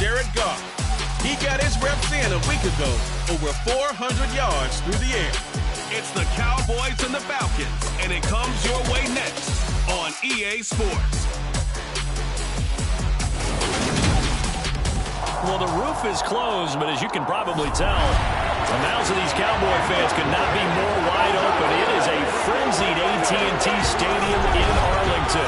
Jared Goff. He got his reps in a week ago, over 400 yards through the air. It's the Cowboys and the Falcons, and it comes your way next on EA Sports. Well, the roof is closed, but as you can probably tell, the mouths of these Cowboy fans could not be more wide open. It is a frenzied AT&T Stadium in Arlington.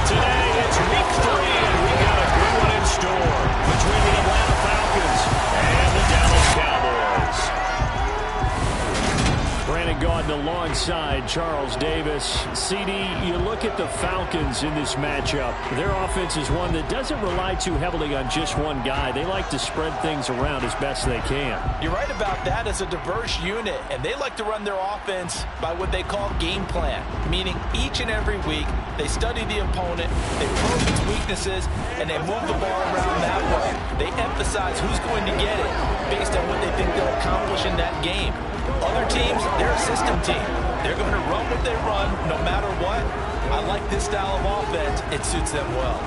Today, it's week 3, and we got a good one in store between the Atlanta Falcons and the Dallas Cowboys. Brandon Gaudin alongside Charles Davis. CD, you look at the Falcons in this matchup. Their offense is one that doesn't rely too heavily on just one guy. They like to spread things around as best they can. You're right about that. It's a diverse unit, and they like to run their offense by what they call game plan, meaning each and every week they study the opponent, they probe its weaknesses, and they move the ball around that way. They emphasize who's going to get it based on what they think they'll accomplish in that game. Other teams, they're a system team. They're going to run what they run no matter what. I like this style of offense. It suits them well.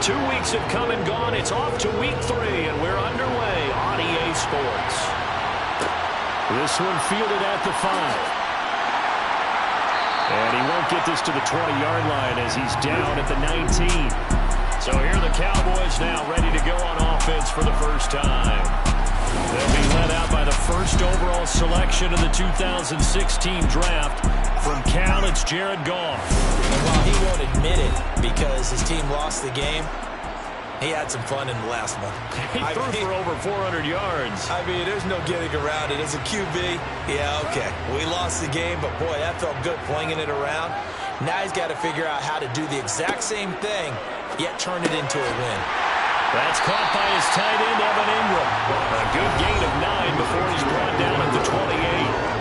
2 weeks have come and gone. It's off to week 3, and we're underway on EA Sports. This one fielded at the 5. And he won't get this to the 20-yard line as he's down at the 19. So here are the Cowboys now ready to go on offense for the first time. They'll be led out by the first overall selection of the 2016 draft. From Cal, it's Jared Goff. And while he won't admit it because his team lost the game, he had some fun in the last one. He threw for over 400 yards. I mean, there's no getting around it. As a QB, yeah, okay. We lost the game, but boy, that felt good flinging it around. Now he's got to figure out how to do the exact same thing, yet turn it into a win. That's caught by his tight end, Evan Ingram. A good gain of 9 before he's brought down at the 28.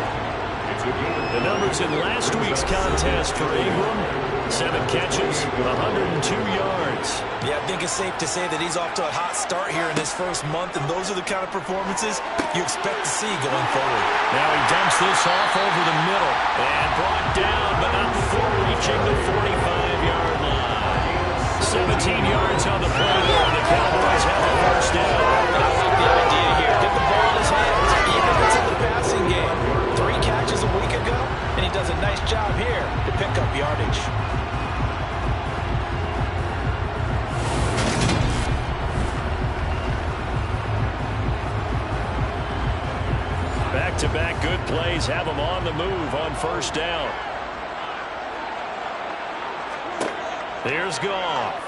The numbers in last week's contest for Ingram: 7 catches, 102 yards. Yeah, I think it's safe to say that he's off to a hot start here in this first month, and those are the kind of performances you expect to see going forward. Now he dumps this off over the middle and brought down, but not before reaching the 45-yard line. 17 yards on the play there, and the Cowboys have a first down. I like the idea here. Get the ball in his hands, even if it's in the passing game. 3 catches a week ago, and he does a nice job here to pick up yardage. Back-to-back good plays have him on the move on first down. Here's Goff.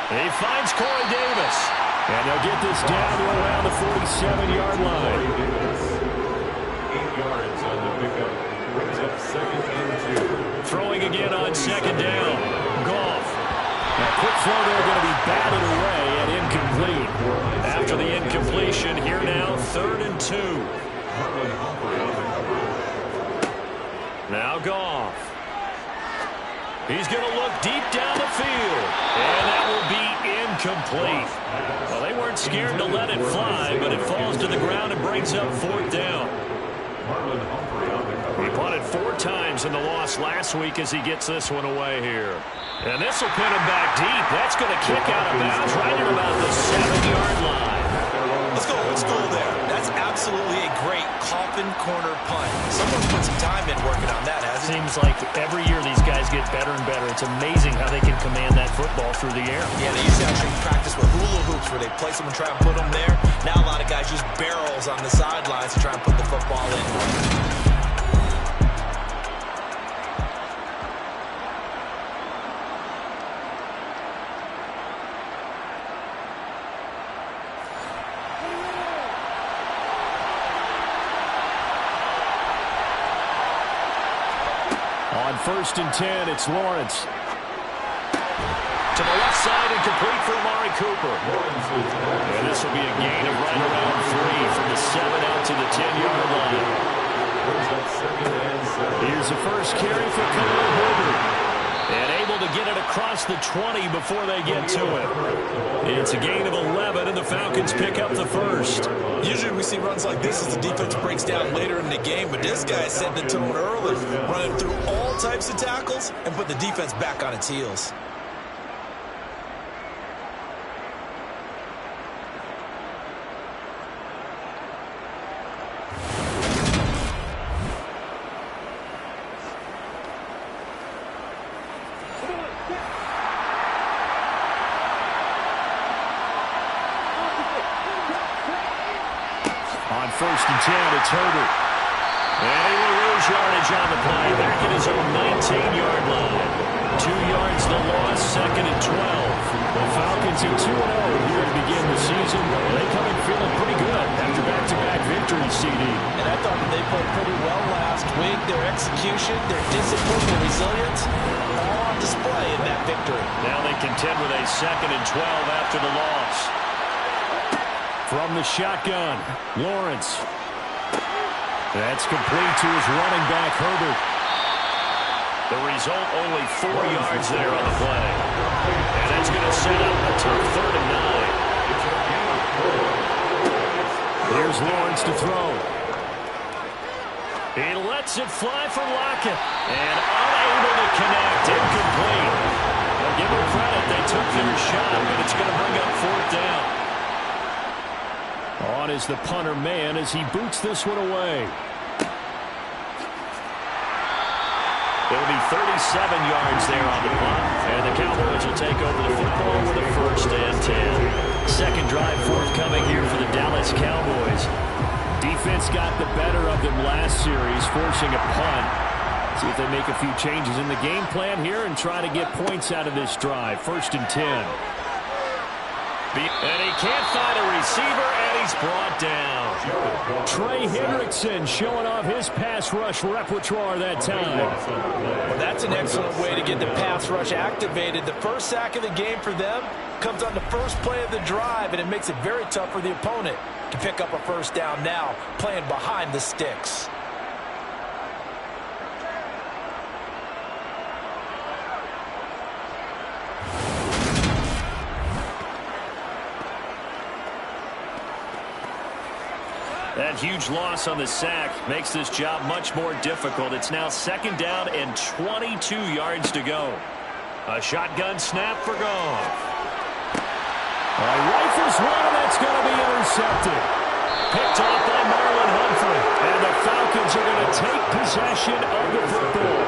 He finds Corey Davis. And they'll get this down to around the 47-yard line. 8 yards on the pickup. Brings up 2nd and 2. Throwing again on 2nd down. Goff. Now, quick throw there going to be batted away and incomplete. After the incompletion, here now, 3rd and 2. Now Goff. He's going to look deep down the field. And that will be incomplete. Well, they weren't scared to let it fly, but it falls to the ground and brings up 4th down. He punted 4 times in the loss last week as he gets this one away here. And this will put him back deep. That's going to kick out of bounds right at about the 7-yard line. Let's go old school there. That's absolutely a great coffin corner punt. Someone's put some time in working on that, hasn't it? Seems like every year these guys get better and better. It's amazing how they can command that football through the air. Yeah, they used to actually practice with hula hoops where they place them and try and put them there. Now a lot of guys use barrels on the sidelines to try and put the football in. On 1st and 10, it's Lawrence. To the left side and complete for Amari Cooper. And this will be a gain of right around 3 from the 7 out to the 10-yard line. Here's the first carry for Khalil Herbert. And able to get it across the 20 before they get to it. It's a gain of 11, and the Falcons pick up the first. Usually we see runs like this as the defense breaks down later in the game, but this guy set the tone early, running through all types of tackles and put the defense back on its heels. On 1st and 10, it's Herbert. And he will lose yardage on the play. Back at his own 19-yard line. 2 yards the loss, 2nd and 12. The Falcons are 2-0 here to begin the season. They come in feeling pretty good after back-to-back victories, CD. And I thought that they played pretty well last week. Their execution, their discipline, their resilience, all on display in that victory. Now they contend with a 2nd and 12 after the loss. From the shotgun, Lawrence. That's complete to his running back, Herbert. The result, only 4 yards there on the play. And that's going to set up a tough 3rd and 9. Here's Lawrence to throw. He lets it fly for Lockett. And unable to connect. Incomplete. Well, give them credit. They took their shot, but it's going to bring up 4th down. On is the punter man as he boots this one away. It'll be 37 yards there on the clock. And the Cowboys will take over the football with a 1st and 10. Second drive forthcoming here for the Dallas Cowboys. Defense got the better of them last series, forcing a punt. See if they make a few changes in the game plan here and try to get points out of this drive. 1st and 10. And he can't find a receiver, and he's brought down. Trey Hendrickson showing off his pass rush repertoire that time. Well, that's an excellent way to get the pass rush activated. The first sack of the game for them comes on the first play of the drive, and it makes it very tough for the opponent to pick up a 1st down now, playing behind the sticks. That huge loss on the sack makes this job much more difficult. It's now 2nd down and 22 yards to go. A shotgun snap for Goff. Rifles one, and that's going to be intercepted. Picked off by Marlon Humphrey. And the Falcons are going to take possession of the football.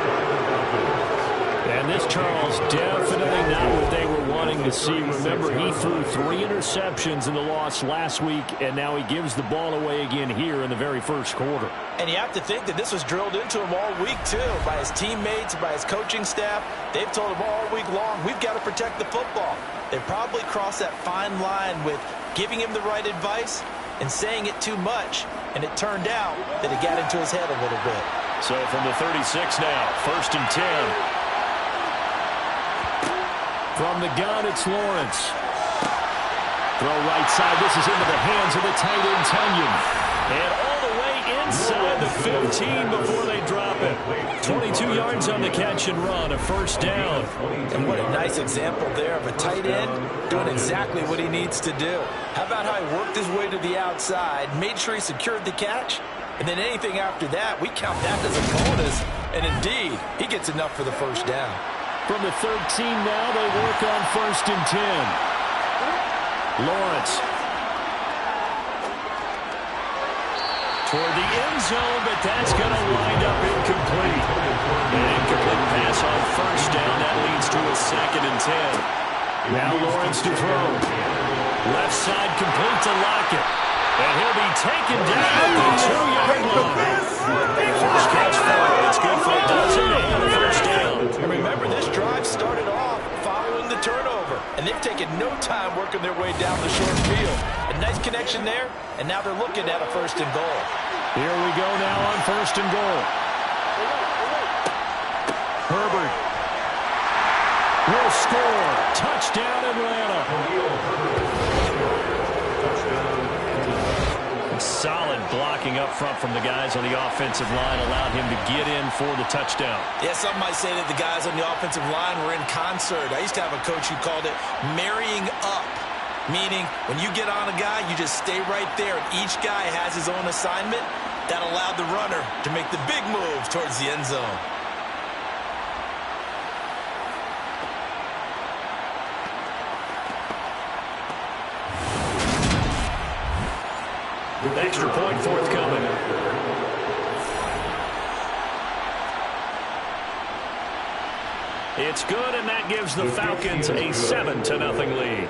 And this, Charles, definitely not what they were wanting to see. Remember, he threw 3 interceptions in the loss last week, and now he gives the ball away again here in the very first quarter. And you have to think that this was drilled into him all week, too, by his teammates, by his coaching staff. They've told him all week long, we've got to protect the football. They probably crossed that fine line with giving him the right advice and saying it too much, and it turned out that it got into his head a little bit. So from the 36 now, 1st and 10. From the gun, it's Lawrence. Throw right side. This is into the hands of the tight end, Tunyon. And all the way inside the 15 before they drop it. 22 yards on the catch and run, a 1st down. And what a nice example there of a tight end doing exactly what he needs to do. How about how he worked his way to the outside, made sure he secured the catch, and then anything after that, we count that as a bonus. And indeed, he gets enough for the 1st down. From the 13 now, they work on 1st and 10. Lawrence. Toward the end zone, but that's going to wind up incomplete. An incomplete pass on 1st down. That leads to a 2nd and 10. Now Lawrence to throw. Left side complete to Lockett. And he'll be taken down at the 2-yard line. First catch for him. It's good for a dozen and a 1st down. And remember, this drive started off following the turnover, and they've taken no time working their way down the short field. A nice connection there, and now they're looking at a 1st and goal. Here we go now on 1st and goal. Herbert will score. Touchdown, Atlanta. Solid blocking up front from the guys on the offensive line allowed him to get in for the touchdown. Yeah, some might say that the guys on the offensive line were in concert. I used to have a coach who called it marrying up, meaning when you get on a guy, you just stay right there, and each guy has his own assignment. That allowed the runner to make the big move towards the end zone. Extra point forthcoming. It's good, and that gives the Falcons a 7-0 lead.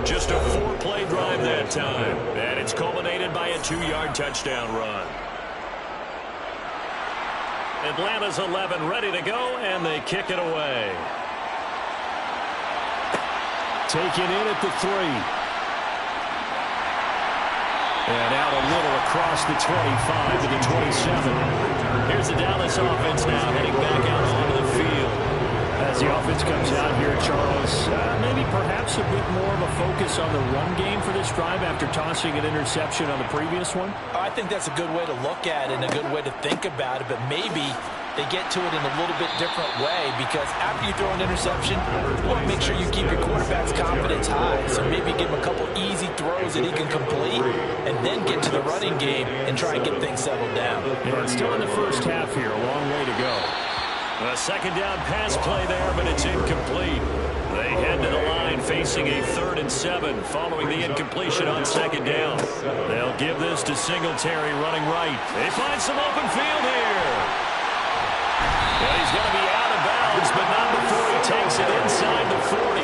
Just a 4-play drive that time, and it's culminated by a 2-yard touchdown run. Atlanta's 11 ready to go, and they kick it away. Taken in at the 3. And out a little across the 25 to the 27. Here's the Dallas offense now heading back out onto the field. As the offense comes out here, Charles, maybe perhaps a bit more of a focus on the run game for this drive after tossing an interception on the previous one? I think that's a good way to look at it and a good way to think about it, but maybe they get to it in a little bit different way, because after you throw an interception, you want to make sure you keep your quarterback's confidence high. So maybe give him a couple easy throws that he can complete and then get to the running game and try and get things settled down. Yeah, it's still in the first half here. A long way to go. A second down pass play there, but it's incomplete. They head to the line facing a 3rd and 7 following the incompletion on second down. They'll give this to Singletary running right. They find some open field here. Well, he's going to be out of bounds, but not before he takes it inside the 40.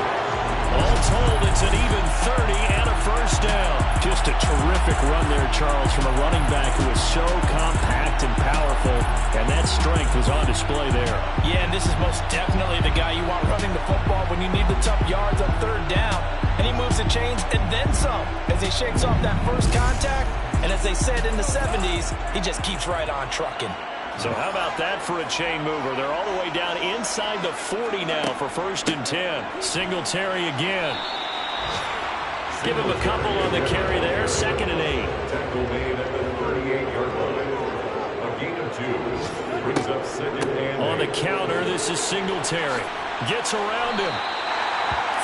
All told, it's an even 30 and a first down. Just a terrific run there, Charles, from a running back who is so compact and powerful, and that strength was on display there. Yeah, and this is most definitely the guy you want running the football when you need the tough yards on 3rd down. And he moves the chains and then some as he shakes off that first contact. And as they said in the 70s, he just keeps right on trucking. So how about that for a chain mover? They're all the way down inside the 40 now for 1st and 10. Singletary again. Give him a couple on the carry there. 2nd and 8. Tackle made at the 38-yard line. A gain of 2 brings up 2nd and 8. On the counter, this is Singletary. Gets around him.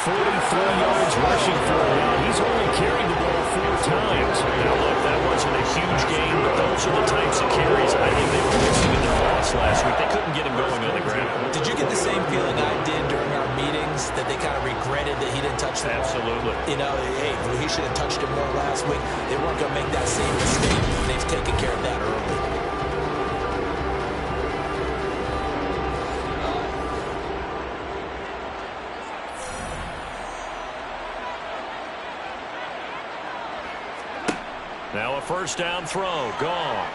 43 yards rushing for him now. He's only carried the ball 4 times. Now, look, that wasn't a huge game, but those are the types of carries I think they were missing in their loss last week. They couldn't get him going on the ground. Did you get the same feeling I did during our meetings, that they kind of regretted that he didn't touch the ball? Absolutely. You know, hey, he should have touched it more last week. They weren't going to make that same mistake. They've taken care of that early. Now a first down throw. Gone.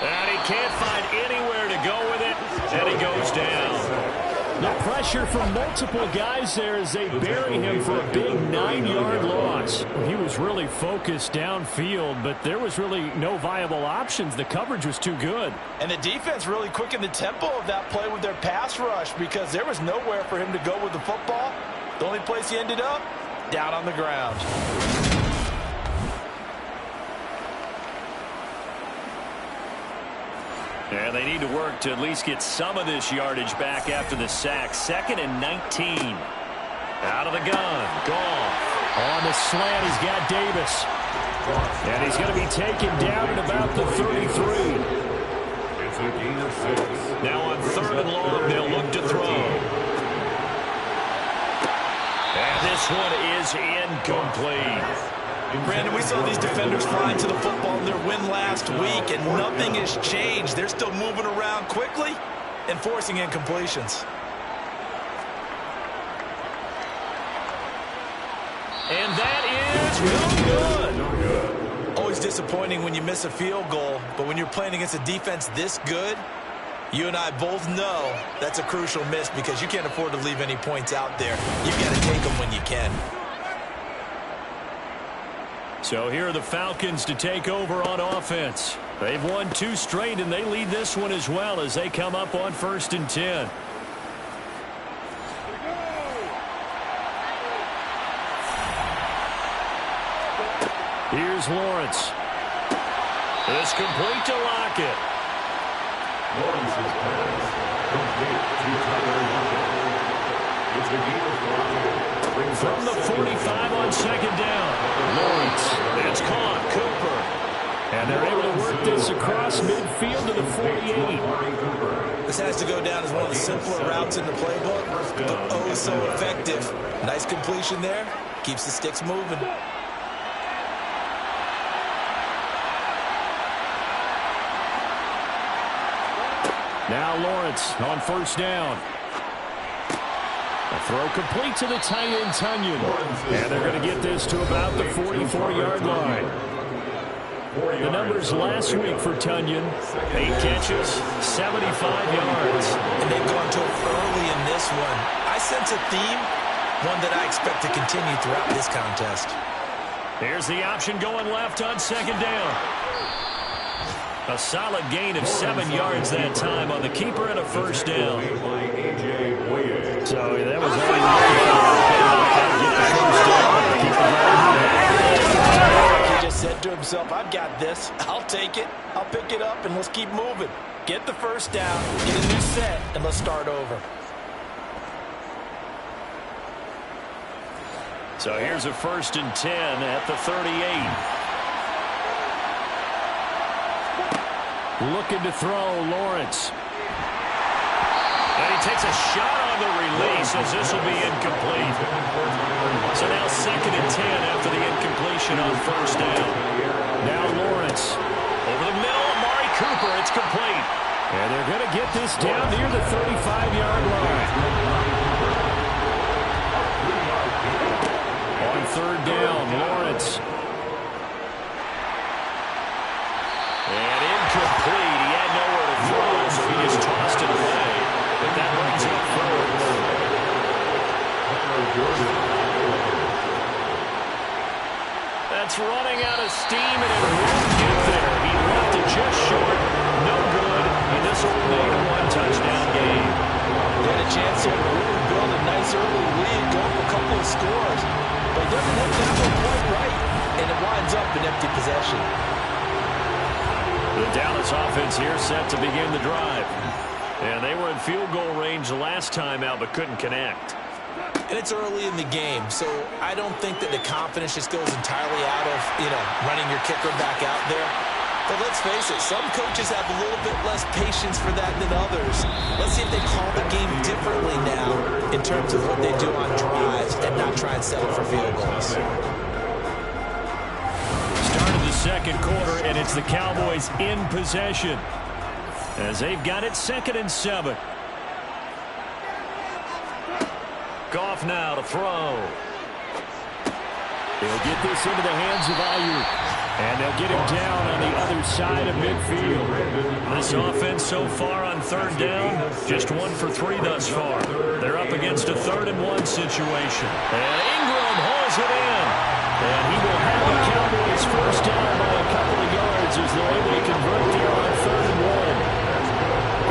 And he can't find anywhere to go with it. And he goes down. The pressure from multiple guys there as they bury him for a big 9-yard loss. He was really focused downfield, but there was really no viable options. The coverage was too good. And the defense really quickened the tempo of that play with their pass rush, because there was nowhere for him to go with the football. The only place he ended up, down on the ground. And they need to work to at least get some of this yardage back after the sack. 2nd and 19. Out of the gun. Goff. On the slant, he's got Davis. And he's going to be taken down at about the 33. It's a gain of 6. Now on 3rd and long, they'll look to throw. And this one is incomplete. Brandon, we saw these defenders flying to the football in their win last week, and nothing has changed. They're still moving around quickly and forcing incompletions. And that is no good. Always disappointing when you miss a field goal, but when you're playing against a defense this good, you and I both know that's a crucial miss, because you can't afford to leave any points out there. You've got to take them when you can. So here are the Falcons to take over on offense. They've won 2 straight, and they lead this one as well as they come up on 1st and 10. Here's Lawrence. It's complete to Lockett. Lawrence's pass complete to Tyler Lockett. It's a gain of 5. From the 45 on 2nd down. Lawrence. It's caught. Cooper. And they're able to work this across midfield to the 48. This has to go down as one of the simpler routes in the playbook, but oh so effective. Nice completion there. Keeps the sticks moving. Now Lawrence on 1st down. A throw complete to the tight end, Tunyon. And they're going to get this to about the 44-yard line. The numbers last week for Tunyon: 8 catches, 75 yards. And they've gone to it early in this one. I sense a theme, one that I expect to continue throughout this contest. Here's the option going left on 2nd down. A solid gain of 7 yards that time on the keeper and a 1st down. So that was only He just said to himself, I've got this. I'll take it. I'll pick it up, and let's keep moving. Get the 1st down, get a new set, and let's start over. So here's a 1st and 10 at the 38. Looking to throw, Lawrence. And he takes a shot on the release as this will be incomplete. So now 2nd and 10 after the incompletion on 1st down. Now Lawrence. Over the middle, Amari Cooper. It's complete. And they're going to get this down near the 35-yard line. On 3rd down, Lawrence. And incomplete. He had nowhere to throw, so he just tossed it away. But that brings up 4th. That's running out of steam, and it won't get there. He left it just short. No good. And this will remain a 1-touchdown game. He had a chance here to really build a nice early lead, go up a couple of scores. But he doesn't hit that one quite right, and it winds up an empty possession. The Dallas offense here set to begin the drive. And they were in field goal range last time out, but couldn't connect. And it's early in the game, so I don't think that the confidence just goes entirely out of, running your kicker back out there. But let's face it, some coaches have a little bit less patience for that than others. Let's see if they call the game differently now in terms of what they do on drives and not try and settle for field goals. 2nd quarter, and it's the Cowboys in possession as they've got it 2nd and 7. Goff now to throw. He'll get this into the hands of Ayuk, and they'll get him down on the other side of midfield. This offense so far on 3rd down, just 1 for 3 thus far. They're up against a 3rd and 1 situation. And Ingram hauls it in. And he will have the Cowboys 1st down by a couple of yards as they're able to convert there on 3rd and 1.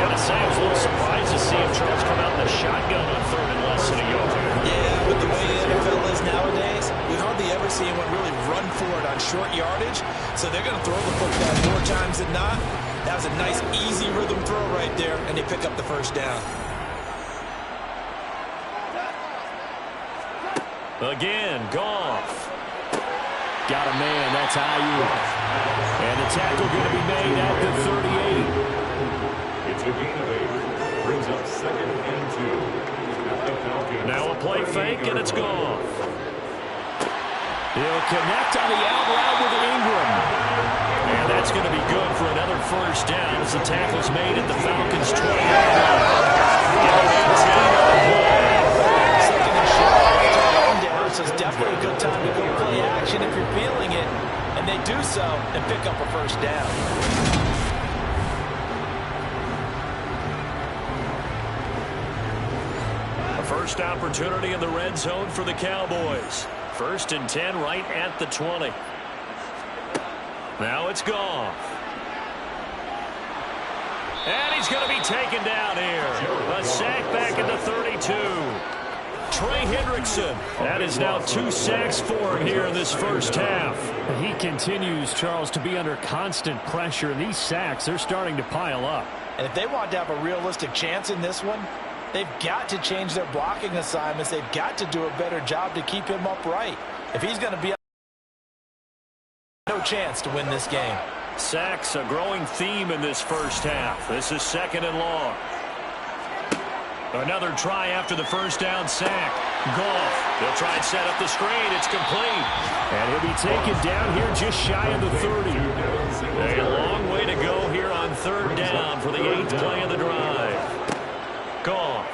Gotta say, I was a little surprised to see him Charles come out in the shotgun on 3rd and less than a yard. Yeah, but the way the NFL is nowadays, we hardly ever see anyone really run for it on short yardage. So they're going to throw the football more times than not. That was a nice, easy rhythm throw right there, and they pick up the 1st down. Again, Goff. Got a man, that's Ayuk. And the tackle going to be made at the 38. It's a gain of 8. Brings up 2nd and 2. Now a play fake, and it's Goff. He'll connect on the out route with Ingram. And that's going to be good for another 1st down as the tackle's made at the Falcons' 20-yard line. So it's definitely a good time to go play action if you're feeling it. And they do so and pick up a 1st down. A first opportunity in the red zone for the Cowboys. 1st and 10 right at the 20. Now it's Goff. And he's going to be taken down here. A sack back into 32. Trey Hendrickson. That is now 2 sacks for him here in this first half. He continues, Charles, to be under constant pressure. And these sacks, they're starting to pile up. And if they want to have a realistic chance in this one, they've got to change their blocking assignments. They've got to do a better job to keep him upright. If he's going to be no chance to win this game. Sacks, a growing theme in this first half. This is 2nd and long. Another try after the first down sack. Goff. They'll try and set up the screen. It's complete. And he'll be taken down here just shy of the 30. A long way to go here on 3rd down for the 8th play of the drive. Goff.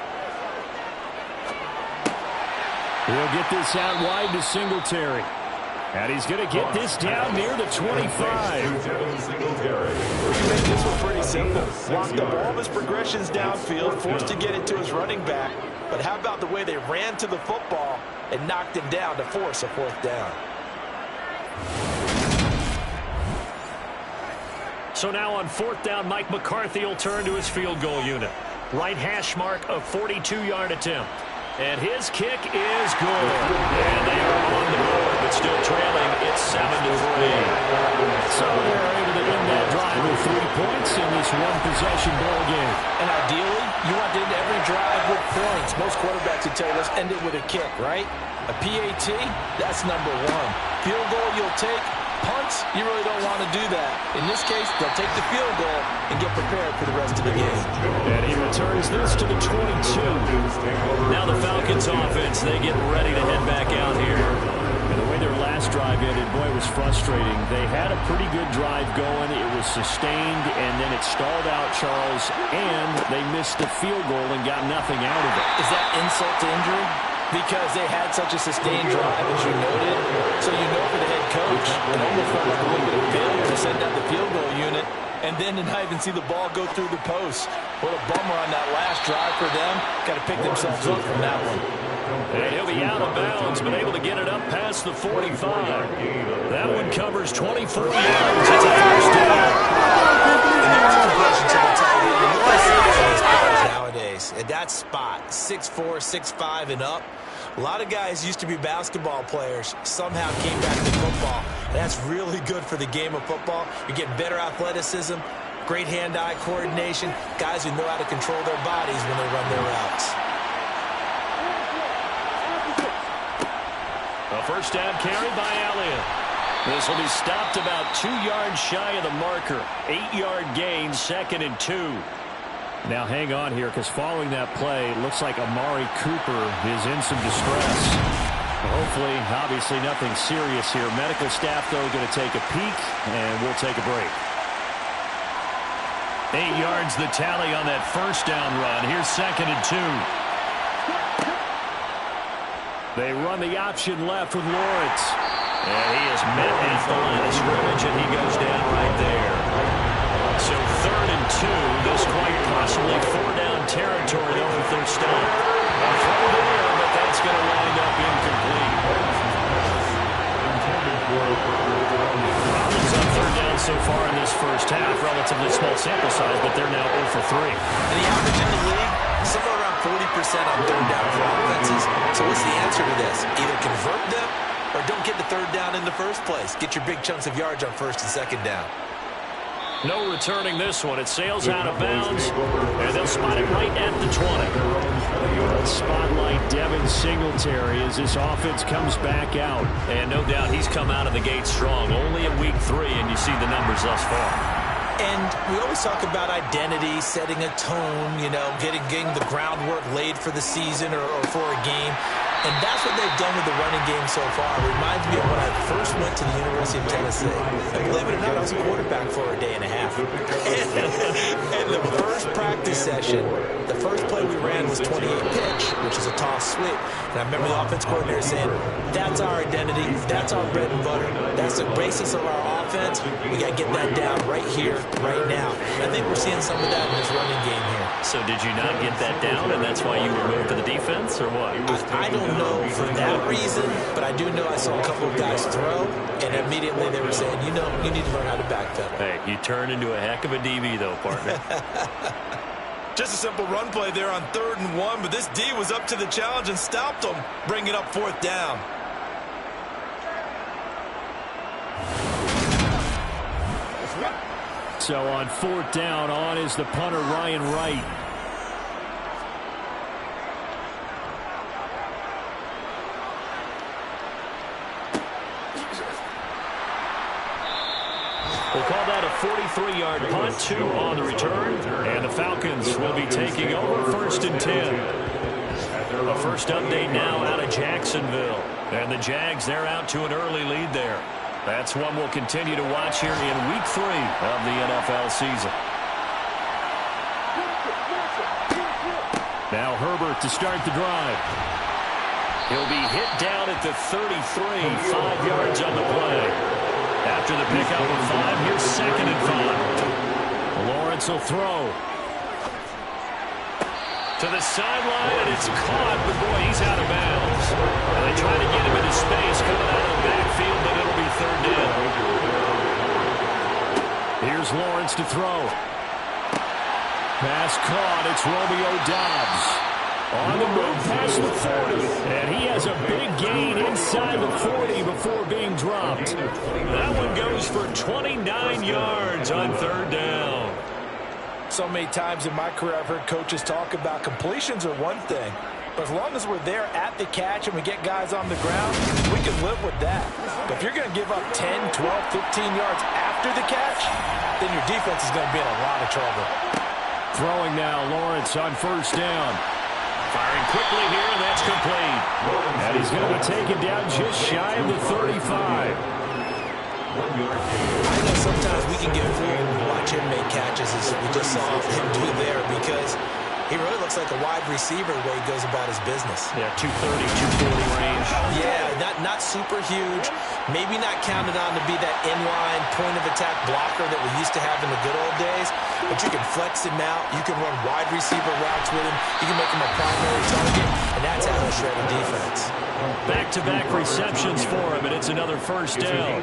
He'll get this out wide to Singletary. And he's going to get this down near the 25. You make this one pretty simple. Block the ball of his progressions downfield, forced to get it to his running back. But how about the way they ran to the football and knocked him down to force a 4th down? So now on 4th down, Mike McCarthy will turn to his field goal unit. Right hash mark, a 42-yard attempt. And his kick is good. And they are on the board, but still trailing. It's 7-3. So they're able to end that drive with 3 points in this one-possession ball game. And ideally, you want to end every drive with points. Most quarterbacks would tell you, let's end it with a kick, right? A PAT, that's number 1. Field goal you'll take. Punts, you really don't want to do that. In this case, they'll take the field goal and get prepared for the rest of the game. And he returns this to the 22. Now the Falcons offense, they get ready to head back out here. And the way their last drive ended, boy, it was frustrating. They had a pretty good drive going. It was sustained, and then it stalled out, Charles, and they missed the field goal and got nothing out of it. Is that insult to injury? Because they had such a sustained drive, as you noted. So you know for the head coach, it almost felt like a little bit of failure to send out the field goal unit and then to not even see the ball go through the post. What a bummer on that last drive for them. Got to pick themselves up from that one. And he'll be out of bounds, but able to get it up past the 45. That one covers 24 yards. It's a first down. Nowadays, at that spot, 6'4", 6'5", and up, a lot of guys used to be basketball players, somehow came back to football. And that's really good for the game of football. You get better athleticism, great hand-eye coordination, guys who know how to control their bodies when they run their routes. A first down carry by Elliott. This will be stopped about 2 yards shy of the marker. 8-yard gain, 2nd and 2. Now hang on here, because following that play, it looks like Amari Cooper is in some distress. Hopefully, obviously nothing serious here. Medical staff, though, going to take a peek, and we'll take a break. 8 yards the tally on that first down run. Here's 2nd and 2. They run the option left with Lawrence. And he is met at the line of scrimmage, and he goes down right there. So 3rd and 2. This quite possibly 4-down territory, though, if they're stopped. A throw there, but that's going to wind up incomplete. Problems on 3rd down so far in this first half. Relatively small sample size, but they're now 0 for 3. And the average in the league, somewhere around 40% on 3rd down for offenses. So what's the answer to this? Either convert them or don't get the 3rd down in the first place. Get your big chunks of yards on 1st and 2nd down. No returning this one. It sails out of bounds, and they'll spot it right at the 20. Let's spotlight Devin Singletary as this offense comes back out. And no doubt he's come out of the gate strong. Only in week 3, and you see the numbers thus far. And we always talk about identity, setting a tone, you know, getting the groundwork laid for the season or for a game. And that's what they've done with the running game so far. It reminds me of when I first went to the University of Tennessee. And believe it or not, I was a quarterback for a day and a half. And the first practice session, the first play we ran was 28 pitch, which is a toss sweep. And I remember the offense coordinator saying, that's our identity, that's our bread and butter, that's the basis of our offense. We got to get that down right here, right now. And I think we're seeing some of that in this running game here. So did you not get that down, and that's why you were moved to the defense, or what? I don't know for that reason, but I do know I saw a couple of guys throw, and immediately they were saying, you know, you need to learn how to backpedal. Hey, you turned into a heck of a DB, though, partner. Just a simple run play there on 3rd and 1, but this D was up to the challenge and stopped them, bringing up 4th down. So on 4th down, on is the punter, Ryan Wright. We'll call that a 43-yard punt, 2 on the return, and the Falcons will be taking over 1st and 10. A first update now out of Jacksonville, and the Jags, they're out to an early lead there. That's one we'll continue to watch here in Week 3 of the NFL season. Now Herbert to start the drive. He'll be hit down at the 33, 5 yards on the play. After the pickup of 5, here's 2nd and 5. Lawrence will throw. To the sideline, and it's caught, but boy, he's out of bounds. And they try to get him into space coming out of the backfield, but it'll be 3rd down. Here's Lawrence to throw. Pass caught. It's Romeo Doubs. On the move past the 40. And he has a big gain inside the 40 before being dropped. That one goes for 29 yards on 3rd down. So many times in my career I've heard coaches talk about completions are one thing, but as long as we're there at the catch and we get guys on the ground, we can live with that. But if you're going to give up 10, 12, 15 yards after the catch, then your defense is going to be in a lot of trouble. Throwing now, Lawrence on 1st down. Firing quickly here, and that's complete. And he's going to be taken down just shy of the 35. I know sometimes we can get fooled and watch him make catches as we just saw him do there because he really looks like a wide receiver the way he goes about his business. Yeah, 230, 240 range. Yeah, not super huge. Maybe not counted on to be that inline point-of-attack blocker that we used to have in the good old days, but you can flex him out. You can run wide receiver routes with him. You can make him a primary target, and that's how he'll shred a defense. Back-to-back receptions for him, and it's another 1st down.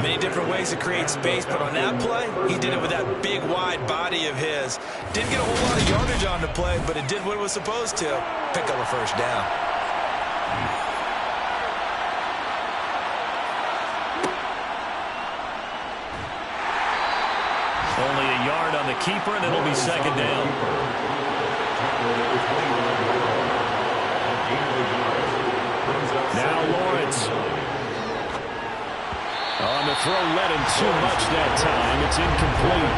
Many different ways to create space, but on that play, he did it with that big, wide body of his. Didn't get a whole lot of yardage on the play, but it did what it was supposed to. Pick up a 1st down. Only a yard on the keeper, and it'll be 2nd down. Now Lawrence. On the throw, led him too much that time. It's incomplete.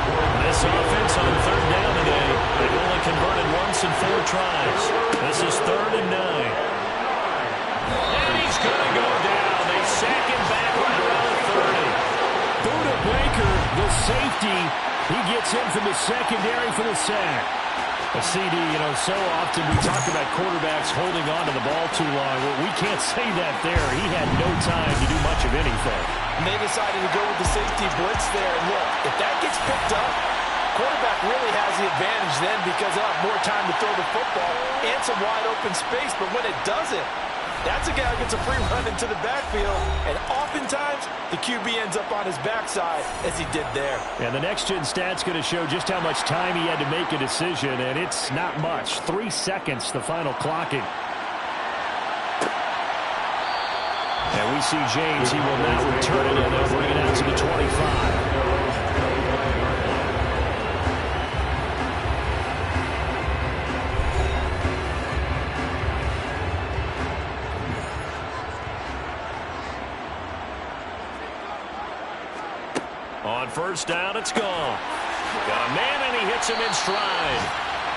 This offense on 3rd down today. They've only converted once in 4 tries. This is 3rd and 9. And he's going to go down. They sack him back right around the 30. Buda Baker, the safety, he gets in from the secondary for the sack. A CD, you know, so often we talk about quarterbacks holding on to the ball too long. Well, we can't say that there. He had no time to do much of anything. And they decided to go with the safety blitz there. And look, if that gets picked up, quarterback really has the advantage then because they'll have more time to throw the football and some wide open space. But when it doesn't, that's a guy who gets a free run into the backfield, and oftentimes the QB ends up on his backside as he did there. And the next-gen stat's going to show just how much time he had to make a decision, and it's not much. 3 seconds, the final clocking. And we see James. He will now return it, and they'll bring it out to the 25. On 1st down, it's gone. Got a man, and he hits him in stride.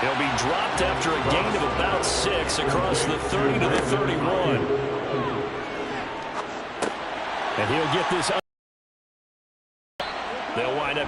He'll be dropped after a gain of about 6 across the 30 to the 31. And he'll get this. They'll wind up